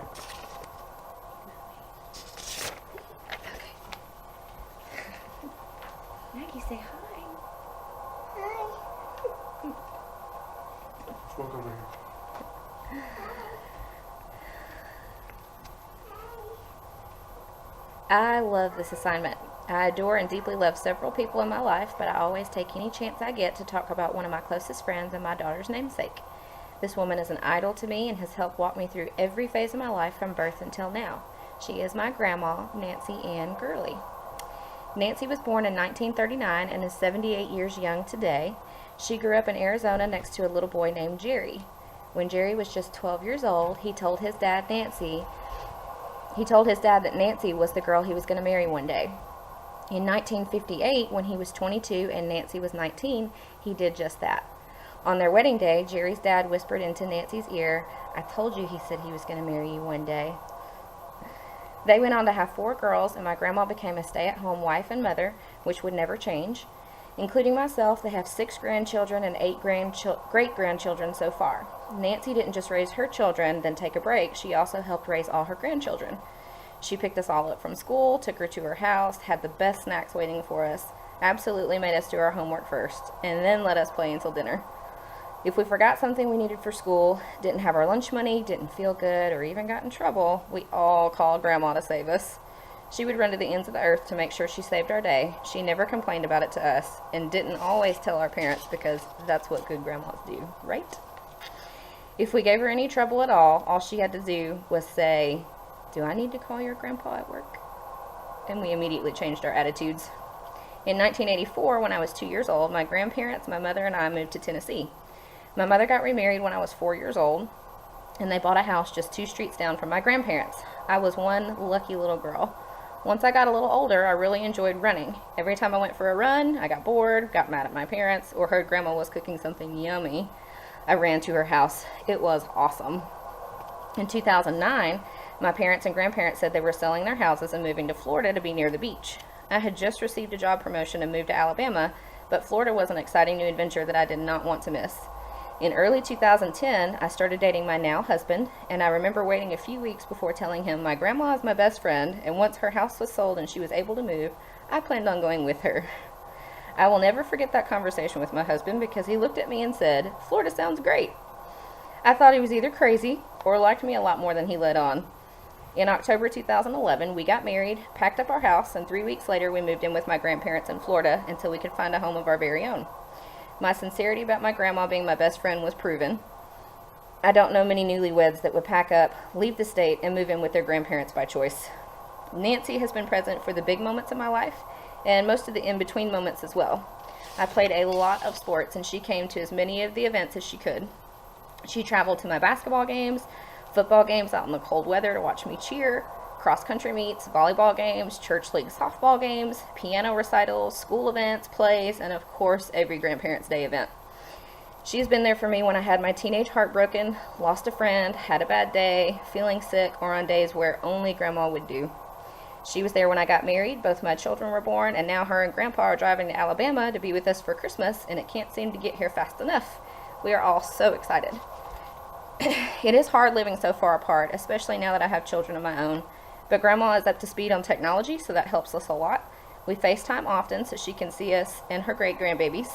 Okay. Maggie, say hi. Hi. Smoke over here. I love this assignment. I adore and deeply love several people in my life, but I always take any chance I get to talk about one of my closest friends and my daughter's namesake. This woman is an idol to me and has helped walk me through every phase of my life from birth until now. She is my grandma, Nancy Ann Gurley. Nancy was born in 1939 and is 78 years young today. She grew up in Arizona next to a little boy named Jerry. When Jerry was just 12 years old, he told his dad that Nancy was the girl he was going to marry one day. In 1958, when he was 22 and Nancy was 19, he did just that. On their wedding day, Jerry's dad whispered into Nancy's ear, "I told you he said he was going to marry you one day." They went on to have 4 girls, and my grandma became a stay-at-home wife and mother, which would never change. Including myself, they have 6 grandchildren and 8 great-grandchildren so far. Nancy didn't just raise her children, then take a break. She also helped raise all her grandchildren. She picked us all up from school, took her to her house, had the best snacks waiting for us, absolutely made us do our homework first, and then let us play until dinner. If we forgot something we needed for school, didn't have our lunch money, didn't feel good, or even got in trouble, we all called Grandma to save us. She would run to the ends of the earth to make sure she saved our day. She never complained about it to us, and didn't always tell our parents because that's what good grandmas do, right? If we gave her any trouble at all she had to do was say, "Do I need to call your grandpa at work?" And we immediately changed our attitudes. In 1984, when I was 2 years old, my grandparents, my mother, and I moved to Tennessee. My mother got remarried when I was 4 years old, and they bought a house just 2 streets down from my grandparents. I was one lucky little girl. Once I got a little older, I really enjoyed running. Every time I went for a run, I got bored, got mad at my parents, or heard Grandma was cooking something yummy. I ran to her house. It was awesome. In 2009, my parents and grandparents said they were selling their houses and moving to Florida to be near the beach. I had just received a job promotion and moved to Alabama, but Florida was an exciting new adventure that I did not want to miss. In early 2010, I started dating my now husband, and I remember waiting a few weeks before telling him my grandma is my best friend, and once her house was sold and she was able to move, I planned on going with her. I will never forget that conversation with my husband because he looked at me and said, "Florida sounds great." I thought he was either crazy or liked me a lot more than he let on. In October 2011, we got married, packed up our house, and 3 weeks later we moved in with my grandparents in Florida until we could find a home of our very own. My sincerity about my grandma being my best friend was proven. I don't know many newlyweds that would pack up, leave the state, and move in with their grandparents by choice. Nancy has been present for the big moments in my life, and most of the in-between moments as well. I played a lot of sports, and she came to as many of the events as she could. She traveled to my basketball games, football games out in the cold weather to watch me cheer, cross-country meets, volleyball games, church league softball games, piano recitals, school events, plays, and of course every Grandparents' Day event. She's been there for me when I had my teenage heart broken, lost a friend, had a bad day, feeling sick, or on days where only Grandma would do. She was there when I got married, both my children were born, and now her and Grandpa are driving to Alabama to be with us for Christmas, and it can't seem to get here fast enough. We are all so excited. It is hard living so far apart, especially now that I have children of my own. But Grandma is up to speed on technology, so that helps us a lot. We FaceTime often so she can see us and her great-grandbabies.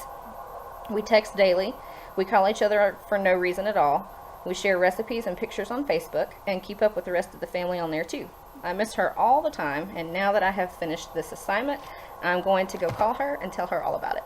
We text daily. We call each other for no reason at all. We share recipes and pictures on Facebook and keep up with the rest of the family on there too. I miss her all the time, and now that I have finished this assignment, I'm going to go call her and tell her all about it.